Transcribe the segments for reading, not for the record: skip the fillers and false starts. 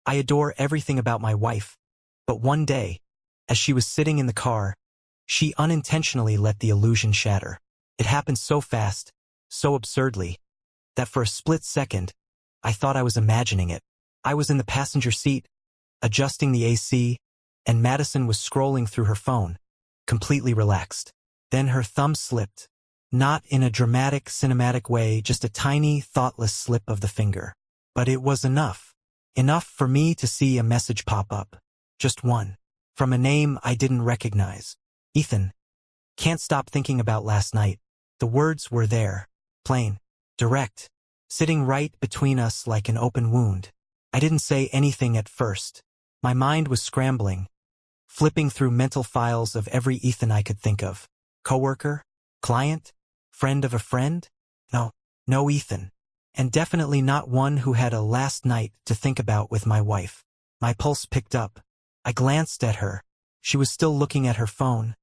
I adore everything about my wife. But one day, as she was sitting in the car, she unintentionally let the illusion shatter. It happened so fast, so absurdly, that for a split second, I thought I was imagining it. I was in the passenger seat, adjusting the AC, and Madison was scrolling through her phone, completely relaxed. Then her thumb slipped. Not in a dramatic, cinematic way, just a tiny, thoughtless slip of the finger. But it was enough. Enough for me to see a message pop up. Just one. From a name I didn't recognize. Ethan. Can't stop thinking about last night. The words were there. Plain. Direct. Sitting right between us like an open wound. I didn't say anything at first. My mind was scrambling, flipping through mental files of every Ethan I could think of. Coworker? Client? Friend of a friend? No Ethan. And definitely not one who had a last night to think about with my wife. My pulse picked up. I glanced at her. She was still looking at her phone,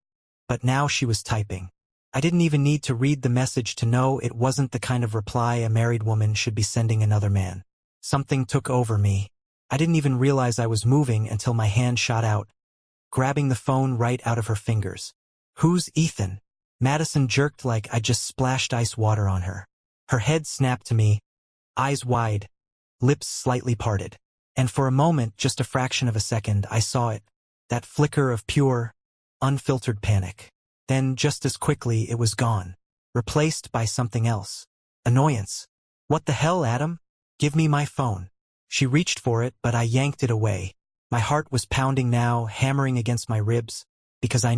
but now she was typing. I didn't even need to read the message to know it wasn't the kind of reply a married woman should be sending another man. Something took over me. I didn't even realize I was moving until my hand shot out, grabbing the phone right out of her fingers. Who's Ethan? Madison jerked like I just splashed ice water on her. Her head snapped to me, eyes wide, lips slightly parted. And for a moment, just a fraction of a second, I saw it. That flicker of pure, unfiltered panic. Then, just as quickly, it was gone, replaced by something else. Annoyance. What the hell, Adam? Give me my phone. She reached for it, but I yanked it away. My heart was pounding now, hammering against my ribs, because I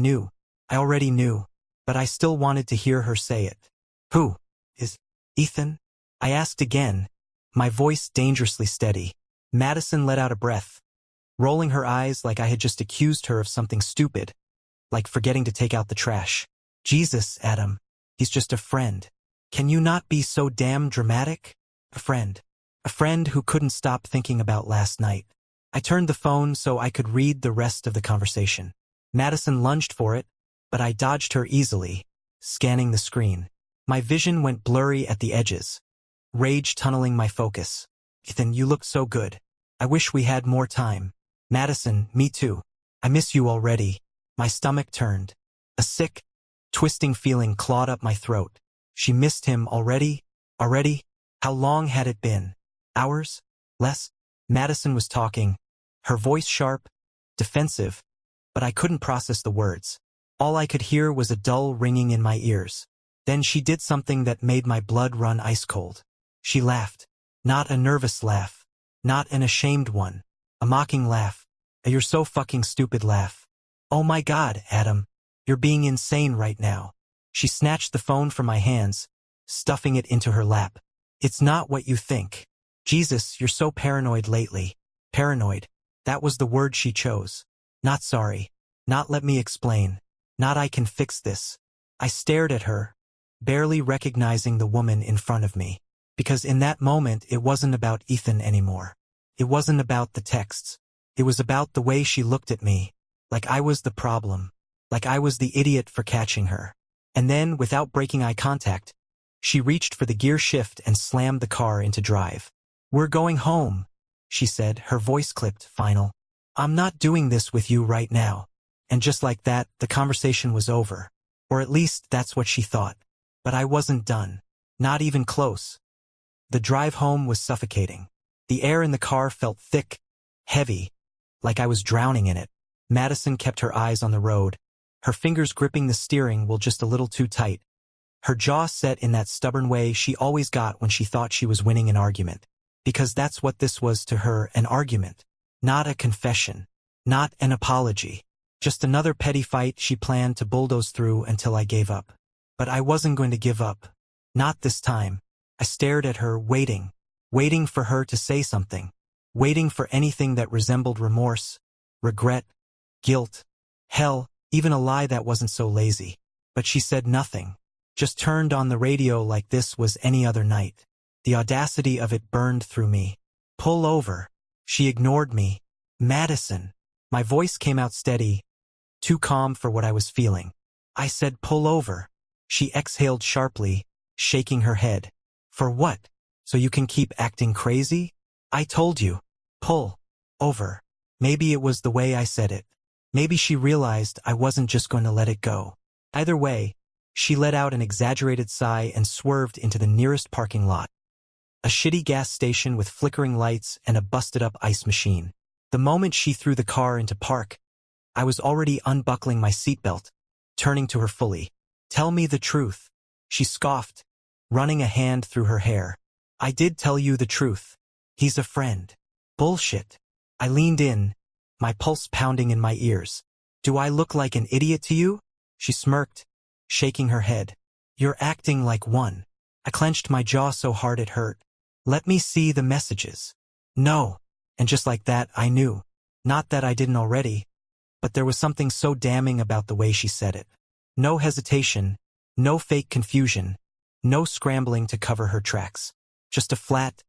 already knew, but I still wanted to hear her say it. Who is Ethan? I asked again, my voice dangerously steady. Madison let out a breath, rolling her eyes like I had just accused her of something stupid, like forgetting to take out the trash. Jesus, Adam, he's just a friend. Can you not be so damn dramatic? A friend who couldn't stop thinking about last night. I turned the phone so I could read the rest of the conversation. Madison lunged for it, but I dodged her easily, scanning the screen. My vision went blurry at the edges, rage tunneling my focus. Ethan, you look so good. I wish we had more time. Madison, me too. I miss you already. My stomach turned. A sick, twisting feeling clawed up my throat. She missed him already? Already? How long had it been? Hours? Less? Madison was talking, her voice sharp, defensive, but I couldn't process the words. All I could hear was a dull ringing in my ears. Then she did something that made my blood run ice cold. She laughed. Not a nervous laugh. Not an ashamed one. A mocking laugh. A "you're so fucking stupid" laugh. Oh my God, Adam. You're being insane right now. She snatched the phone from my hands, stuffing it into her lap. It's not what you think. Jesus, you're so paranoid lately. Paranoid. That was the word she chose. Not sorry. Not let me explain. Not I can fix this. I stared at her, barely recognizing the woman in front of me. Because in that moment it wasn't about Ethan anymore. It wasn't about the texts. It was about the way she looked at me. Like I was the problem. Like I was the idiot for catching her. And then, without breaking eye contact, she reached for the gear shift and slammed the car into drive. We're going home, she said, her voice clipped, final. I'm not doing this with you right now. And just like that, the conversation was over. Or at least that's what she thought. But I wasn't done. Not even close. The drive home was suffocating. The air in the car felt thick, heavy, like I was drowning in it. Madison kept her eyes on the road, her fingers gripping the steering wheel just a little too tight. Her jaw set in that stubborn way she always got when she thought she was winning an argument. Because that's what this was to her, an argument. Not a confession. Not an apology. Just another petty fight she planned to bulldoze through until I gave up. But I wasn't going to give up. Not this time. I stared at her, waiting for her to say something. Waiting for anything that resembled remorse, regret, guilt, hell, even a lie that wasn't so lazy. But she said nothing. Just turned on the radio like this was any other night. The audacity of it burned through me. Pull over. She ignored me. Madison. My voice came out steady, too calm for what I was feeling. I said pull over. She exhaled sharply, shaking her head. For what? So you can keep acting crazy? I told you. Pull Over. Maybe it was the way I said it. Maybe she realized I wasn't just going to let it go. Either way, she let out an exaggerated sigh and swerved into the nearest parking lot. A shitty gas station with flickering lights and a busted-up ice machine. The moment she threw the car into park, I was already unbuckling my seatbelt, turning to her fully. "Tell me the truth," she scoffed, running a hand through her hair. "I did tell you the truth. He's a friend." "Bullshit." I leaned in, my pulse pounding in my ears. "Do I look like an idiot to you?" She smirked, shaking her head. "You're acting like one." I clenched my jaw so hard it hurt. "Let me see the messages." "No." And just like that, I knew. Not that I didn't already, but there was something so damning about the way she said it. No hesitation, no fake confusion, no scrambling to cover her tracks. Just a flat,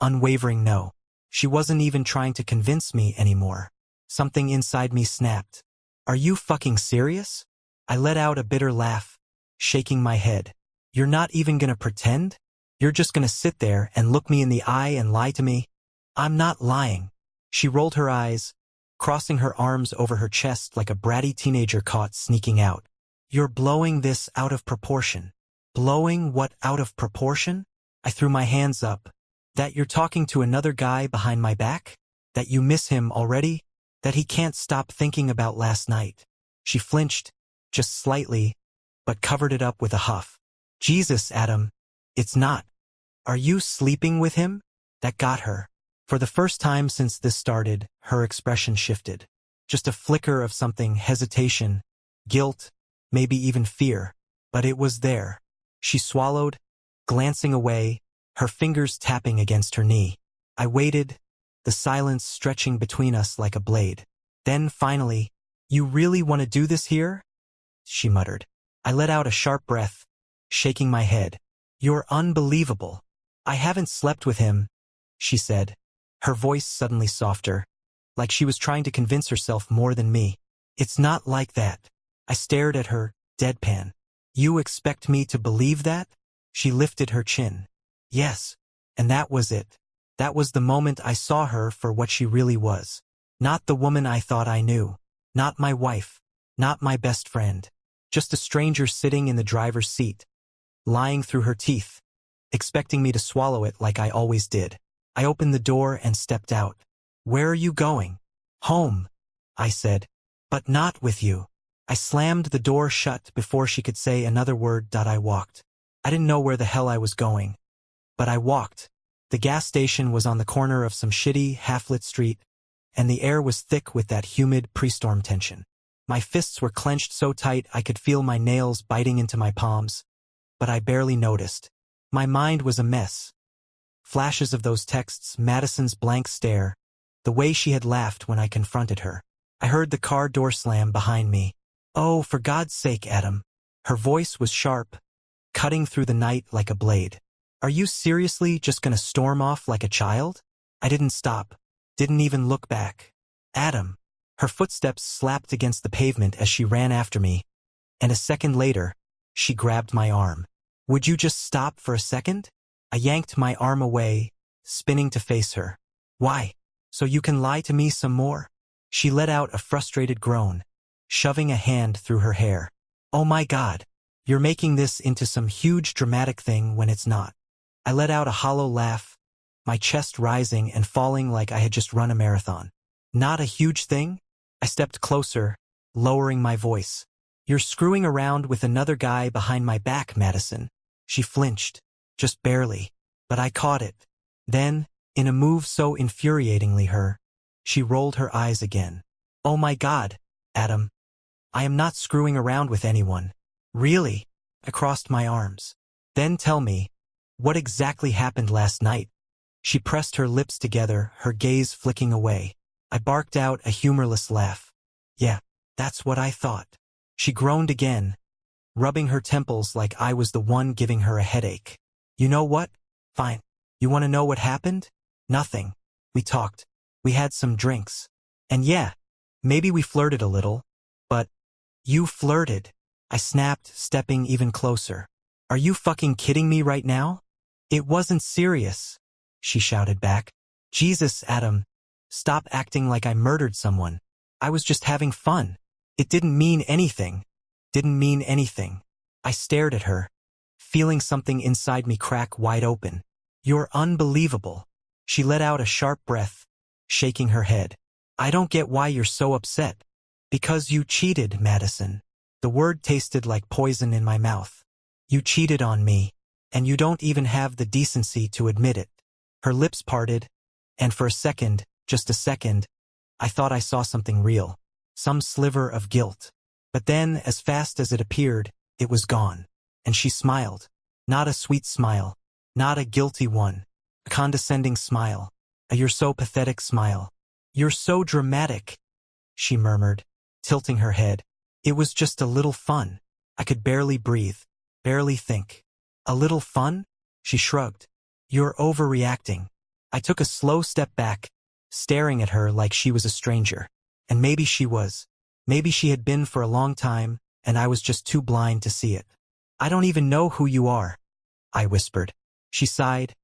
unwavering no. She wasn't even trying to convince me anymore. Something inside me snapped. "Are you fucking serious?" I let out a bitter laugh, shaking my head. "You're not even gonna pretend? You're just gonna sit there and look me in the eye and lie to me?" "I'm not lying." She rolled her eyes, crossing her arms over her chest like a bratty teenager caught sneaking out. "You're blowing this out of proportion." "Blowing what out of proportion?" I threw my hands up. "That you're talking to another guy behind my back? That you miss him already? That he can't stop thinking about last night?" She flinched, just slightly, but covered it up with a huff. "Jesus, Adam. It's not. Are you sleeping with him?" That got her. For the first time since this started, her expression shifted. Just a flicker of something, hesitation, guilt, maybe even fear. But it was there. She swallowed, glancing away, her fingers tapping against her knee. I waited, the silence stretching between us like a blade. Then finally, "You really want to do this here?" she muttered. I let out a sharp breath, shaking my head. "You're unbelievable. I haven't slept with him," she said, her voice suddenly softer, like she was trying to convince herself more than me. "It's not like that." I stared at her, deadpan. "You expect me to believe that?" She lifted her chin. "Yes." And that was it. That was the moment I saw her for what she really was. Not the woman I thought I knew. Not my wife. Not my best friend. Just a stranger sitting in the driver's seat, lying through her teeth, expecting me to swallow it like I always did. I opened the door and stepped out. "Where are you going?" "Home," I said. "But not with you." I slammed the door shut before she could say another word. I walked. I didn't know where the hell I was going. But I walked. The gas station was on the corner of some shitty, half-lit street, and the air was thick with that humid pre-storm tension. My fists were clenched so tight I could feel my nails biting into my palms, but I barely noticed. My mind was a mess. Flashes of those texts, Madison's blank stare, the way she had laughed when I confronted her. I heard the car door slam behind me. "Oh, for God's sake, Adam." Her voice was sharp, cutting through the night like a blade. "Are you seriously just gonna storm off like a child?" I didn't stop, didn't even look back. "Adam." Her footsteps slapped against the pavement as she ran after me, and a second later, she grabbed my arm. "Would you just stop for a second?" I yanked my arm away, spinning to face her. "Why? So you can lie to me some more?" She let out a frustrated groan, shoving a hand through her hair. "Oh my God, you're making this into some huge dramatic thing when it's not." I let out a hollow laugh, my chest rising and falling like I had just run a marathon. "Not a huge thing?" I stepped closer, lowering my voice. "You're screwing around with another guy behind my back, Madison." She flinched, just barely, but I caught it. Then, in a move so infuriatingly her, she rolled her eyes again. "Oh my God, Adam. I am not screwing around with anyone." "Really?" I crossed my arms. "Then tell me, what exactly happened last night?" She pressed her lips together, her gaze flicking away. I barked out a humorless laugh. "Yeah, that's what I thought." She groaned again, rubbing her temples like I was the one giving her a headache. "You know what? Fine. You want to know what happened? Nothing. We talked. We had some drinks. And yeah, maybe we flirted a little. But you flirted," I snapped, stepping even closer. "Are you fucking kidding me right now?" "It wasn't serious," she shouted back. "Jesus, Adam. Stop acting like I murdered someone. I was just having fun. It didn't mean anything. Didn't mean anything. I stared at her, feeling something inside me crack wide open. You're unbelievable. She let out a sharp breath, shaking her head. I don't get why you're so upset. Because you cheated, Madison. The word tasted like poison in my mouth. You cheated on me, and you don't even have the decency to admit it. Her lips parted, and for a second, just a second, I thought I saw something real, some sliver of guilt. But then, as fast as it appeared, it was gone, and she smiled. Not a sweet smile, not a guilty one, a condescending smile, a "you're so pathetic" smile. You're so dramatic, she murmured, tilting her head. It was just a little fun. I could barely breathe, barely think. A little fun? She shrugged. You're overreacting. I took a slow step back, staring at her like she was a stranger. And maybe she was. Maybe she had been for a long time, and I was just too blind to see it. I don't even know who you are, I whispered. She sighed,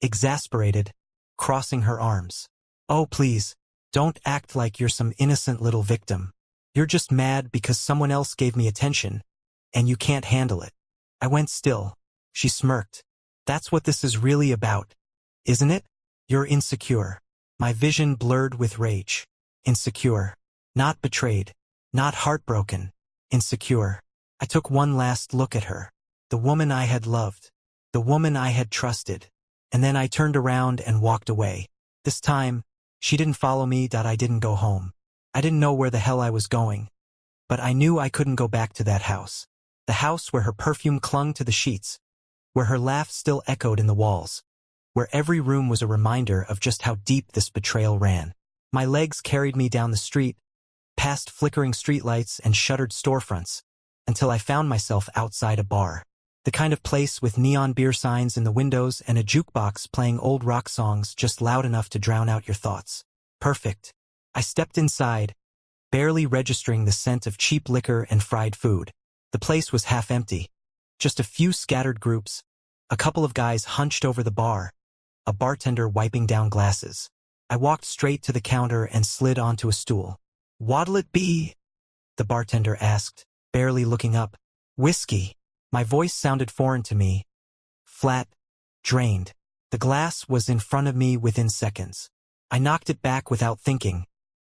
exasperated, crossing her arms. Oh, please, don't act like you're some innocent little victim. You're just mad because someone else gave me attention, and you can't handle it. I went still. She smirked. That's what this is really about, isn't it? You're insecure. My vision blurred with rage. Insecure. Not betrayed. Not heartbroken. Insecure. I took one last look at her. The woman I had loved. The woman I had trusted. And then I turned around and walked away. This time, she didn't follow me. I didn't go home. I didn't know where the hell I was going. But I knew I couldn't go back to that house. The house where her perfume clung to the sheets, where her laugh still echoed in the walls, where every room was a reminder of just how deep this betrayal ran. My legs carried me down the street, past flickering streetlights and shuttered storefronts, until I found myself outside a bar. The kind of place with neon beer signs in the windows and a jukebox playing old rock songs just loud enough to drown out your thoughts. Perfect. I stepped inside, barely registering the scent of cheap liquor and fried food. The place was half empty. Just a few scattered groups, a couple of guys hunched over the bar, a bartender wiping down glasses. I walked straight to the counter and slid onto a stool. "What'll it be?" the bartender asked, barely looking up. "Whiskey." My voice sounded foreign to me, flat, drained. The glass was in front of me within seconds. I knocked it back without thinking,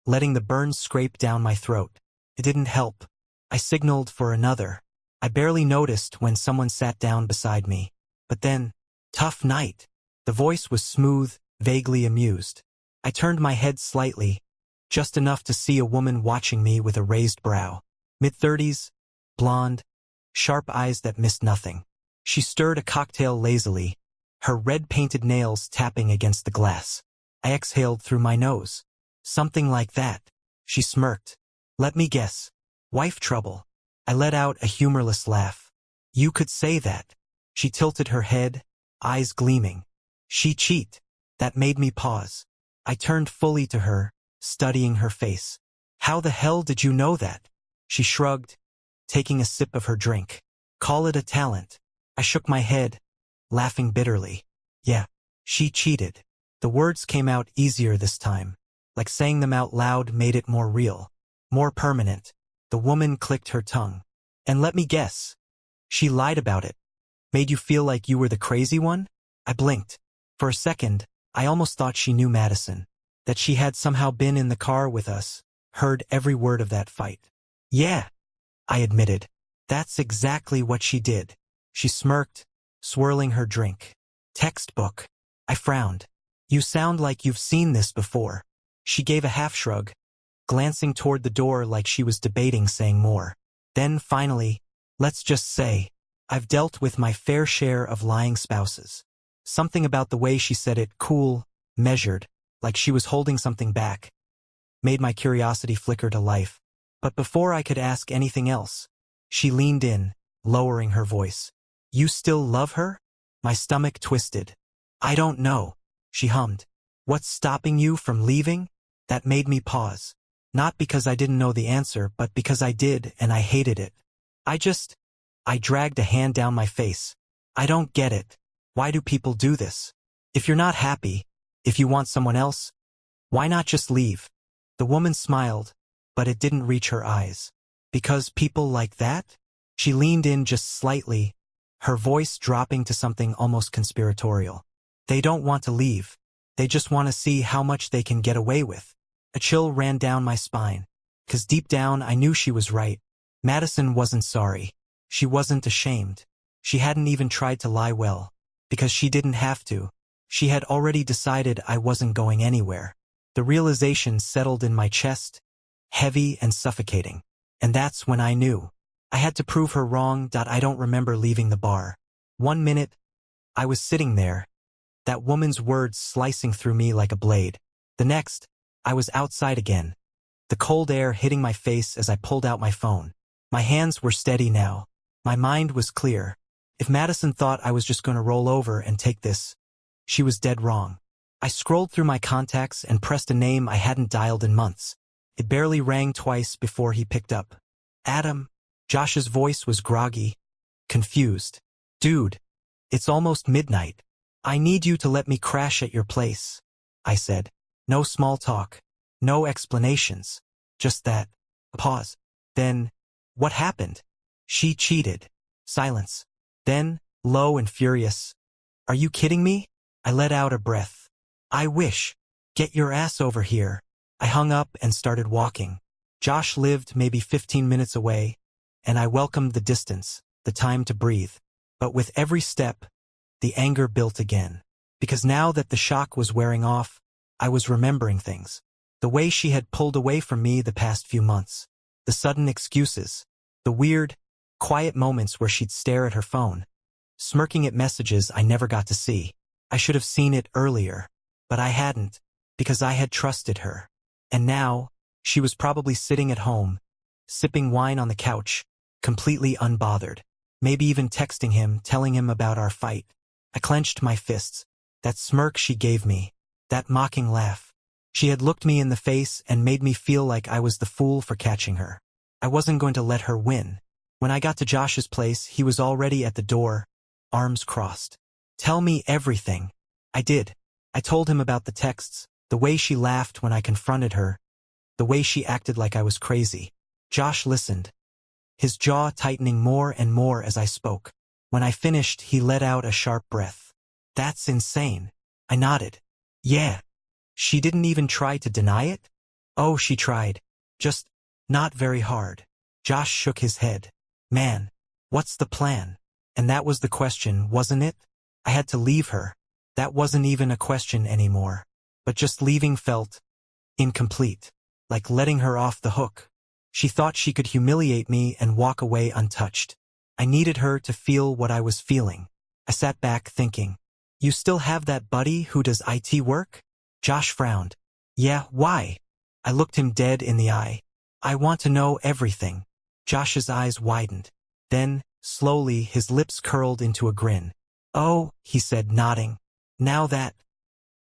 letting the burn scrape down my throat. It didn't help. I signaled for another. I barely noticed when someone sat down beside me. But then, "Tough night." The voice was smooth, vaguely amused. I turned my head slightly, just enough to see a woman watching me with a raised brow. Mid-30s, blonde, sharp eyes that missed nothing. She stirred a cocktail lazily, her red-painted nails tapping against the glass. I exhaled through my nose. "Something like that." She smirked. "Let me guess. Wife trouble." I let out a humorless laugh. "You could say that." She tilted her head, eyes gleaming. "She cheat." That made me pause. I turned fully to her, studying her face. "How the hell did you know that?" She shrugged, taking a sip of her drink. "Call it a talent." I shook my head, laughing bitterly. "Yeah, she cheated." The words came out easier this time, like saying them out loud made it more real, more permanent. The woman clicked her tongue. "And let me guess. She lied about it. Made you feel like you were the crazy one?" I blinked. For a second, I almost thought she knew Madison, that she had somehow been in the car with us, heard every word of that fight. "Yeah," I admitted. "That's exactly what she did." She smirked, swirling her drink. "Textbook." I frowned. "You sound like you've seen this before." She gave a half shrug, glancing toward the door like she was debating saying more. Then finally, "Let's just say, I've dealt with my fair share of lying spouses." Something about the way she said it, cool, measured, like she was holding something back, made my curiosity flicker to life. But before I could ask anything else, she leaned in, lowering her voice. "You still love her?" My stomach twisted. "I don't know," she hummed. "What's stopping you from leaving?" That made me pause. Not because I didn't know the answer, but because I did, and I hated it. I dragged a hand down my face. "I don't get it. Why do people do this? If you're not happy, if you want someone else, Why not just leave? The woman smiled, but it didn't reach her eyes. Because people like that? She leaned in just slightly, her voice dropping to something almost conspiratorial. They don't want to leave. They just want to see how much they can get away with. A chill ran down my spine. 'Cause deep down I knew she was right. Madison wasn't sorry. She wasn't ashamed. She hadn't even tried to lie well. Because she didn't have to. She had already decided I wasn't going anywhere. The realization settled in my chest, heavy and suffocating. And that's when I knew. I had to prove her wrong. I don't remember leaving the bar. 1 minute, I was sitting there, that woman's words slicing through me like a blade. The next, I was outside again. The cold air hitting my face as I pulled out my phone. My hands were steady now. My mind was clear. If Madison thought I was just going to roll over and take this, she was dead wrong. I scrolled through my contacts and pressed a name I hadn't dialed in months. It barely rang twice before he picked up. Adam. Josh's voice was groggy, confused. Dude, it's almost midnight. I need you to let me crash at your place, I said. No small talk. No explanations. Just that. A pause. Then, what happened? She cheated. Silence. Then, low and furious. Are you kidding me? I let out a breath. I wish. Get your ass over here. I hung up and started walking. Josh lived maybe 15 minutes away, and I welcomed the distance, the time to breathe. But with every step, the anger built again. Because now that the shock was wearing off, I was remembering things. The way she had pulled away from me the past few months. The sudden excuses. The weird, quiet moments where she'd stare at her phone, smirking at messages I never got to see. I should have seen it earlier, but I hadn't, because I had trusted her. And now, she was probably sitting at home, sipping wine on the couch, completely unbothered. Maybe even texting him, telling him about our fight. I clenched my fists. That smirk she gave me. That mocking laugh. She had looked me in the face and made me feel like I was the fool for catching her. I wasn't going to let her win. When I got to Josh's place, he was already at the door, arms crossed. Tell me everything. I did. I told him about the texts, the way she laughed when I confronted her, the way she acted like I was crazy. Josh listened, his jaw tightening more and more as I spoke. When I finished, he let out a sharp breath. That's insane. I nodded. Yeah. She didn't even try to deny it? Oh, she tried. Just not very hard. Josh shook his head. Man, what's the plan? And that was the question, wasn't it? I had to leave her. That wasn't even a question anymore. But just leaving felt incomplete, like letting her off the hook. She thought she could humiliate me and walk away untouched. I needed her to feel what I was feeling. I sat back thinking, you still have that buddy who does IT work? Josh frowned. Yeah, why? I looked him dead in the eye. I want to know everything. Josh's eyes widened. Then, slowly, his lips curled into a grin. Oh, he said, nodding. Now that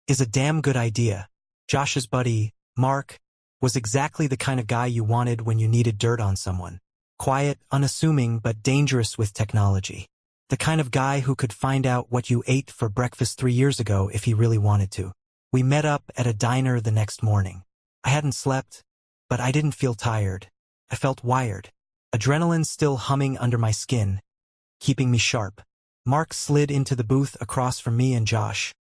is a damn good idea. Josh's buddy, Mark, was exactly the kind of guy you wanted when you needed dirt on someone. Quiet, unassuming, but dangerous with technology. The kind of guy who could find out what you ate for breakfast 3 years ago if he really wanted to. We met up at a diner the next morning. I hadn't slept, but I didn't feel tired. I felt wired. Adrenaline still humming under my skin, keeping me sharp. Mark slid into the booth across from me and Josh.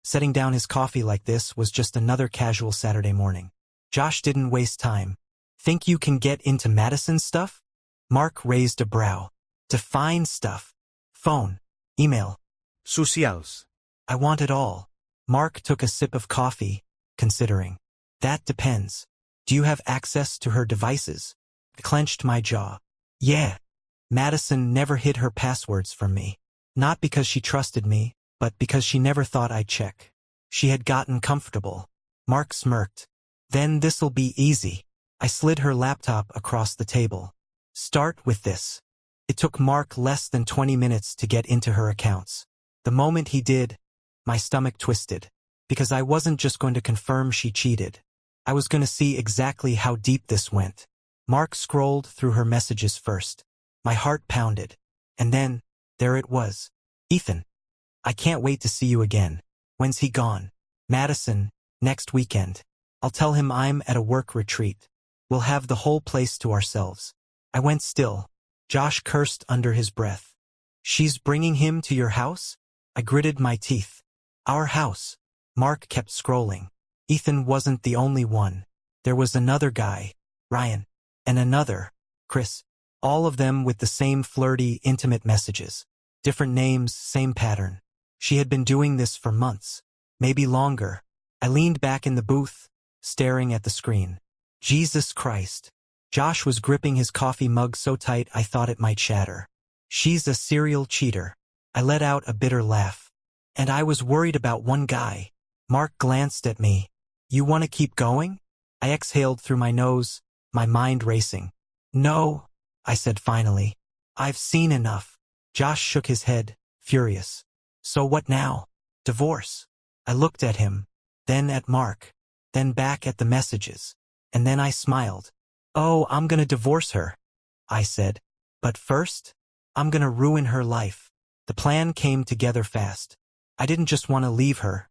Setting down his coffee like this was just another casual Saturday morning. Josh didn't waste time. Think you can get into Madison's stuff? Mark raised a brow. Define stuff. Phone. Email. Socials. I want it all. Mark took a sip of coffee, considering. That depends. Do you have access to her devices? I clenched my jaw. Yeah. Madison never hid her passwords from me. Not because she trusted me, but because she never thought I'd check. She had gotten comfortable. Mark smirked. Then this'll be easy. I slid her laptop across the table. Start with this. It took Mark less than 20 minutes to get into her accounts. The moment he did, my stomach twisted. Because I wasn't just going to confirm she cheated. I was going to see exactly how deep this went. Mark scrolled through her messages first. My heart pounded. And then, there it was. Ethan. I can't wait to see you again. When's he gone? Madison, next weekend. I'll tell him I'm at a work retreat. We'll have the whole place to ourselves. I went still. Josh cursed under his breath. She's bringing him to your house? I gritted my teeth. Our house. Mark kept scrolling. Ethan wasn't the only one. There was another guy, Ryan, and another, Chris. All of them with the same flirty, intimate messages. Different names, same pattern. She had been doing this for months, maybe longer. I leaned back in the booth, staring at the screen. Jesus Christ. Josh was gripping his coffee mug so tight I thought it might shatter. She's a serial cheater. I let out a bitter laugh. And I was worried about one guy. Mark glanced at me. You want to keep going? I exhaled through my nose, my mind racing. No, I said finally. I've seen enough. Josh shook his head, furious. So what now? Divorce. I looked at him, then at Mark, then back at the messages. And then I smiled. Oh, I'm gonna divorce her, I said. But first, I'm gonna ruin her life. The plan came together fast. I didn't just want to leave her.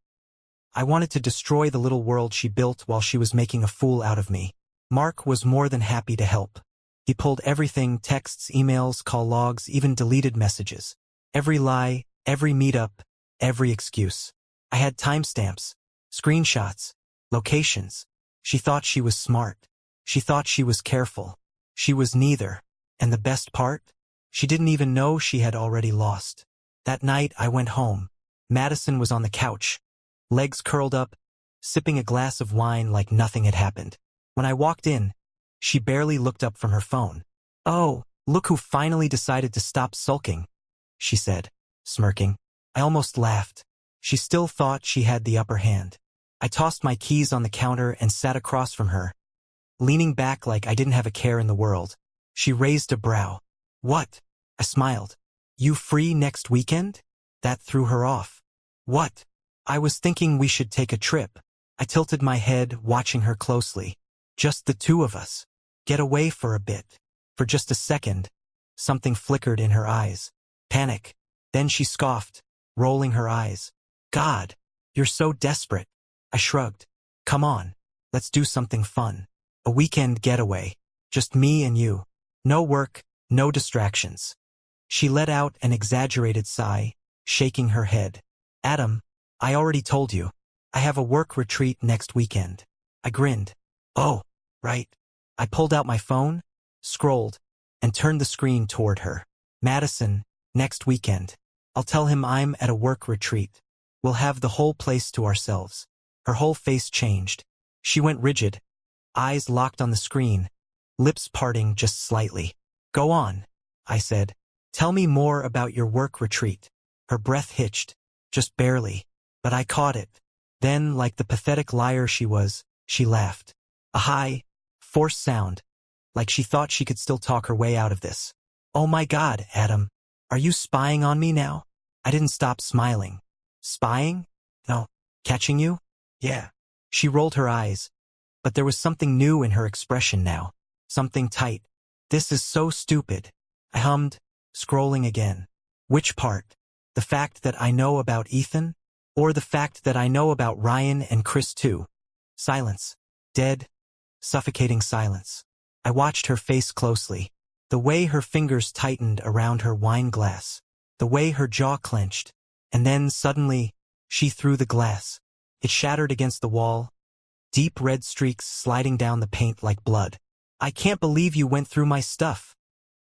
I wanted to destroy the little world she built while she was making a fool out of me. Mark was more than happy to help. He pulled everything, texts, emails, call logs, even deleted messages. Every lie, every meetup, every excuse. I had timestamps, screenshots, locations. She thought she was smart. She thought she was careful. She was neither. And the best part? She didn't even know she had already lost. That night I went home. Madison was on the couch, legs curled up, sipping a glass of wine like nothing had happened. When I walked in, she barely looked up from her phone. Oh, look who finally decided to stop sulking, she said, smirking. I almost laughed. She still thought she had the upper hand. I tossed my keys on the counter and sat across from her, leaning back like I didn't have a care in the world. She raised a brow. What? I smiled. You free next weekend? That threw her off. What? I was thinking we should take a trip. I tilted my head, watching her closely. Just the two of us. Get away for a bit. For just a second, something flickered in her eyes. Panic. Then she scoffed, rolling her eyes. God, you're so desperate. I shrugged. Come on, let's do something fun. A weekend getaway. Just me and you. No work, no distractions. She let out an exaggerated sigh, shaking her head. Adam, I already told you. I have a work retreat next weekend. I grinned. Oh, right. I pulled out my phone, scrolled, and turned the screen toward her. Madison, next weekend. I'll tell him I'm at a work retreat. We'll have the whole place to ourselves. Her whole face changed. She went rigid, eyes locked on the screen, lips parting just slightly. Go on, I said. Tell me more about your work retreat. Her breath hitched, just barely, but I caught it. Then, like the pathetic liar she was, she laughed. A high, forced sound, like she thought she could still talk her way out of this. Oh my God, Adam, are you spying on me now? I didn't stop smiling. Spying? No. Catching you? Yeah. She rolled her eyes, but there was something new in her expression now. Something tight. This is so stupid. I hummed, scrolling again. Which part? The fact that I know about Ethan? Or the fact that I know about Ryan and Chris too? Silence. Dead, suffocating silence. I watched her face closely. The way her fingers tightened around her wine glass. The way her jaw clenched. And then, suddenly, she threw the glass. It shattered against the wall, deep red streaks sliding down the paint like blood. I can't believe you went through my stuff,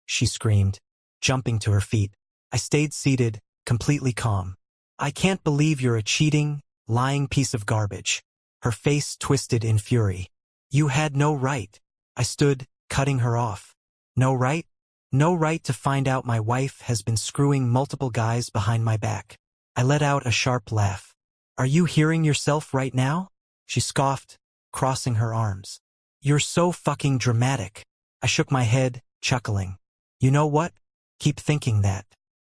she screamed, jumping to her feet. I stayed seated, completely calm. I can't believe you're a cheating, lying piece of garbage. Her face twisted in fury. You had no right. I stood, cutting her off. No right? No right to find out my wife has been screwing multiple guys behind my back. I let out a sharp laugh. Are you hearing yourself right now? She scoffed, crossing her arms. You're so fucking dramatic. I shook my head, chuckling. You know what? Keep thinking that.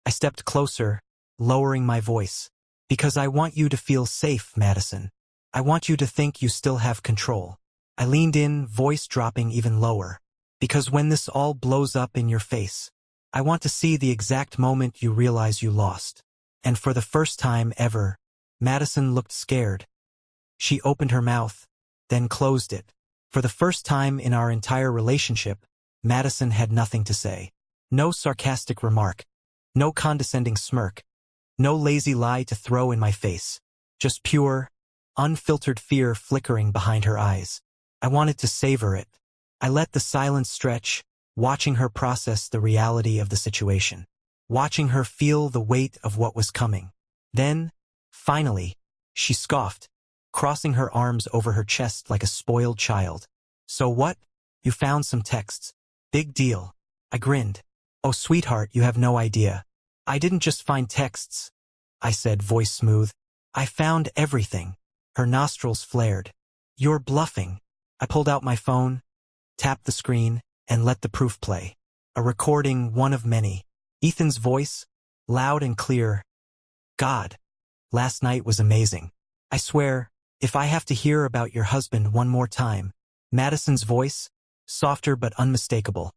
I stepped closer, lowering my voice. Because I want you to feel safe, Madison. I want you to think you still have control. I leaned in, voice dropping even lower. Because when this all blows up in your face, I want to see the exact moment you realize you lost. And for the first time ever, Madison looked scared. She opened her mouth, then closed it. For the first time in our entire relationship, Madison had nothing to say. No sarcastic remark. No condescending smirk. No lazy lie to throw in my face. Just pure, unfiltered fear flickering behind her eyes. I wanted to savor it. I let the silence stretch, watching her process the reality of the situation. Watching her feel the weight of what was coming. Then, finally, she scoffed, crossing her arms over her chest like a spoiled child. So what? You found some texts. Big deal. I grinned. Oh, sweetheart, you have no idea. I didn't just find texts, I said, voice smooth. I found everything. Her nostrils flared. You're bluffing. I pulled out my phone, tapped the screen, and let the proof play. A recording, one of many. Ethan's voice, loud and clear. God, last night was amazing. I swear, if I have to hear about your husband one more time. Madison's voice, softer but unmistakable.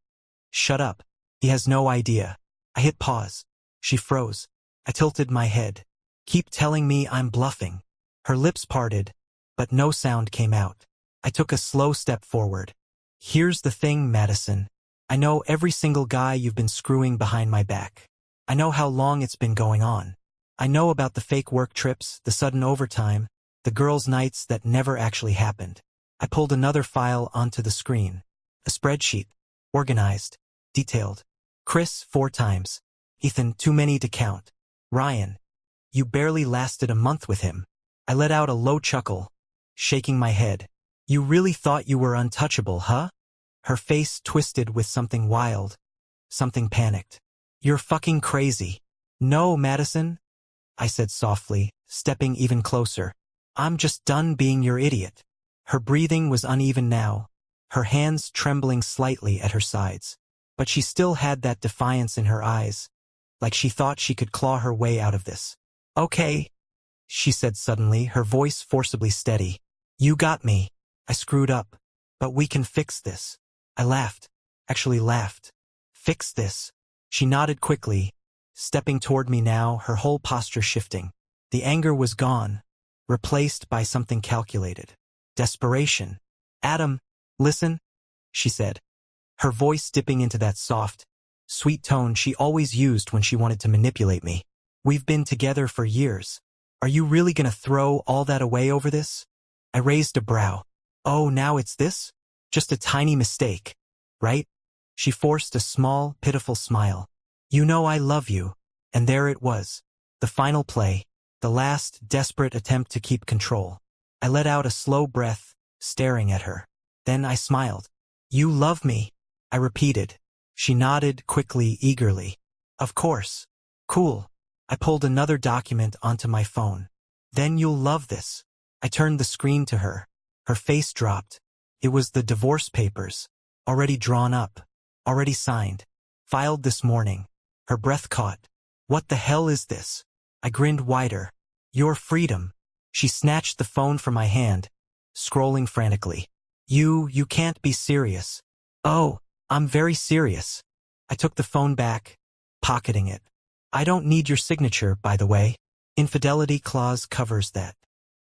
Shut up. He has no idea. I hit pause. She froze. I tilted my head. Keep telling me I'm bluffing. Her lips parted, but no sound came out. I took a slow step forward. Here's the thing, Madison. I know every single guy you've been screwing behind my back. I know how long it's been going on. I know about the fake work trips, the sudden overtime, the girls' nights that never actually happened. I pulled another file onto the screen. A spreadsheet. Organized. Detailed. Chris, 4 times. Ethan, too many to count. Ryan. You barely lasted a month with him. I let out a low chuckle, shaking my head. You really thought you were untouchable, huh? Her face twisted with something wild. Something panicked. You're fucking crazy. No, Madison, I said softly, stepping even closer. I'm just done being your idiot. Her breathing was uneven now, her hands trembling slightly at her sides. But she still had that defiance in her eyes, like she thought she could claw her way out of this. Okay, she said suddenly, her voice forcibly steady. You got me. I screwed up. But we can fix this. I laughed. Actually laughed. Fix this. She nodded quickly, stepping toward me now, her whole posture shifting. The anger was gone, replaced by something calculated. Desperation. Adam, listen, she said, her voice dipping into that soft, sweet tone she always used when she wanted to manipulate me. We've been together for years. Are you really gonna throw all that away over this? I raised a brow. Oh, now it's this? Just a tiny mistake, right? She forced a small, pitiful smile. You know I love you. And there it was. The final play. The last, desperate attempt to keep control. I let out a slow breath, staring at her. Then I smiled. You love me, I repeated. She nodded quickly, eagerly. Of course. Cool. I pulled another document onto my phone. Then you'll love this. I turned the screen to her. Her face dropped. It was the divorce papers. Already drawn up. Already signed. Filed this morning. Her breath caught. What the hell is this? I grinned wider. Your freedom. She snatched the phone from my hand, scrolling frantically. You can't be serious. Oh, I'm very serious. I took the phone back, pocketing it. I don't need your signature, by the way. Infidelity clause covers that.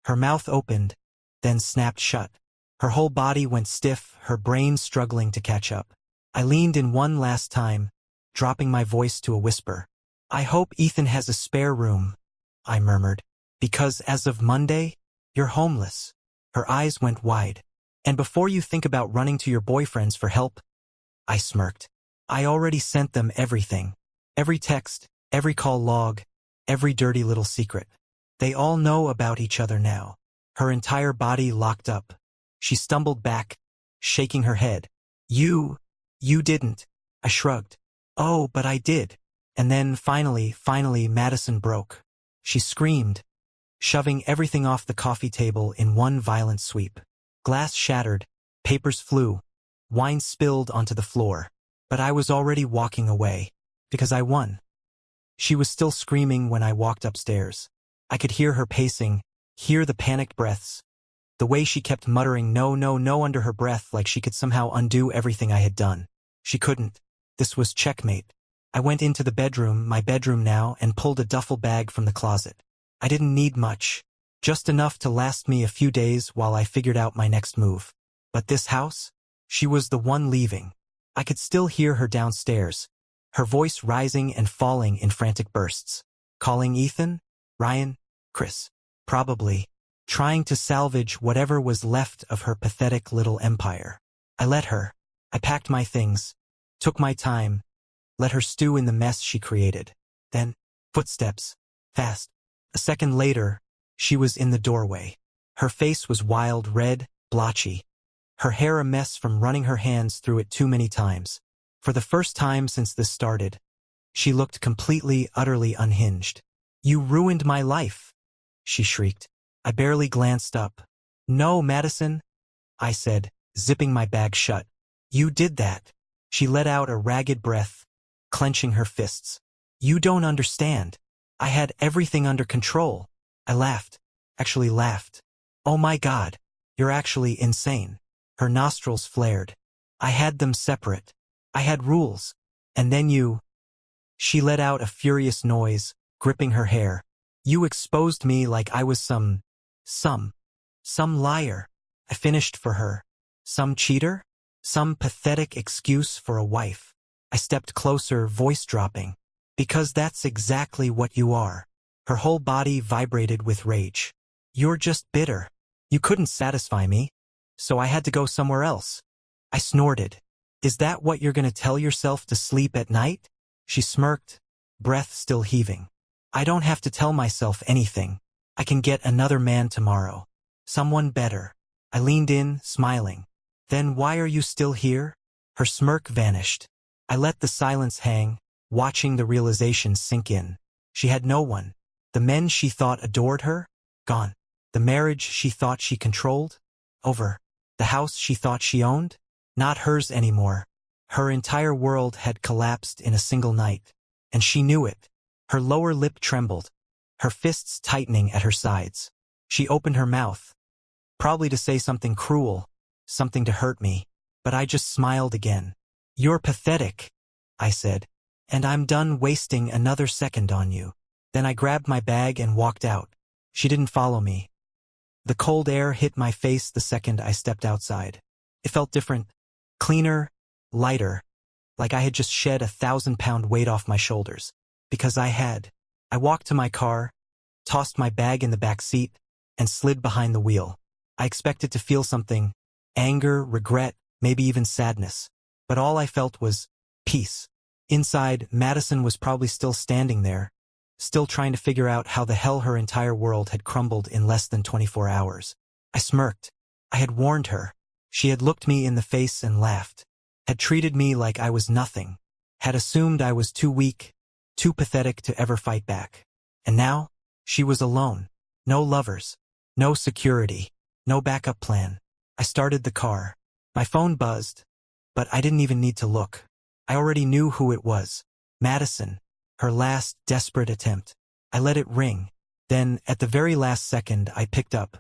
Her mouth opened, then snapped shut. Her whole body went stiff, her brain struggling to catch up. I leaned in one last time, dropping my voice to a whisper. I hope Ethan has a spare room, I murmured. Because as of Monday, you're homeless. Her eyes went wide. And before you think about running to your boyfriends for help, I smirked. I already sent them everything. Every text, every call log, every dirty little secret. They all know about each other now. Her entire body locked up. She stumbled back, shaking her head. You didn't. I shrugged. Oh, but I did. And then finally, Madison broke. She screamed, shoving everything off the coffee table in one violent sweep. Glass shattered, papers flew, wine spilled onto the floor. But I was already walking away, because I won. She was still screaming when I walked upstairs. I could hear her pacing, hear the panicked breaths. The way she kept muttering no, no, no under her breath like she could somehow undo everything I had done. She couldn't. This was checkmate. I went into the bedroom, my bedroom now, and pulled a duffel bag from the closet. I didn't need much. Just enough to last me a few days while I figured out my next move. But this house? She was the one leaving. I could still hear her downstairs, her voice rising and falling in frantic bursts. Calling Ethan? Ryan? Chris? Probably. Trying to salvage whatever was left of her pathetic little empire. I let her. I packed my things, took my time, let her stew in the mess she created. Then, footsteps. Fast. A second later, she was in the doorway. Her face was wild red, blotchy. Her hair a mess from running her hands through it too many times. For the first time since this started, she looked completely, utterly unhinged. "You ruined my life," she shrieked. I barely glanced up. "No, Madison," I said, zipping my bag shut. "You did that." She let out a ragged breath, clenching her fists. "You don't understand. I had everything under control." I laughed. Actually laughed. "Oh my God, you're actually insane." Her nostrils flared. "I had them separate. I had rules. And then you—" She let out a furious noise, gripping her hair. "You exposed me like I was some liar." I finished for her. Some cheater? Some pathetic excuse for a wife. I stepped closer, voice dropping. "Because that's exactly what you are." Her whole body vibrated with rage. "You're just bitter. You couldn't satisfy me, so I had to go somewhere else." I snorted. "Is that what you're going to tell yourself to sleep at night?" She smirked, breath still heaving. "I don't have to tell myself anything. I can get another man tomorrow. Someone better." I leaned in, smiling. "Then why are you still here?" Her smirk vanished. I let the silence hang, watching the realization sink in. She had no one. The men she thought adored her? Gone. The marriage she thought she controlled? Over. The house she thought she owned? Not hers anymore. Her entire world had collapsed in a single night. And she knew it. Her lower lip trembled, her fists tightening at her sides. She opened her mouth, probably to say something cruel, something to hurt me, but I just smiled again. "You're pathetic," I said, "and I'm done wasting another second on you." Then I grabbed my bag and walked out. She didn't follow me. The cold air hit my face the second I stepped outside. It felt different, cleaner, lighter, like I had just shed 1,000-pound weight off my shoulders. Because I had. I walked to my car, tossed my bag in the back seat, and slid behind the wheel. I expected to feel something, anger, regret, maybe even sadness. But all I felt was peace. Inside, Madison was probably still standing there, still trying to figure out how the hell her entire world had crumbled in less than 24 hours. I smirked. I had warned her. She had looked me in the face and laughed, had treated me like I was nothing, had assumed I was too weak, too pathetic to ever fight back. And now, she was alone. No lovers. No security. No backup plan. I started the car. My phone buzzed, but I didn't even need to look. I already knew who it was. Madison. Her last desperate attempt. I let it ring. Then, at the very last second, I picked up,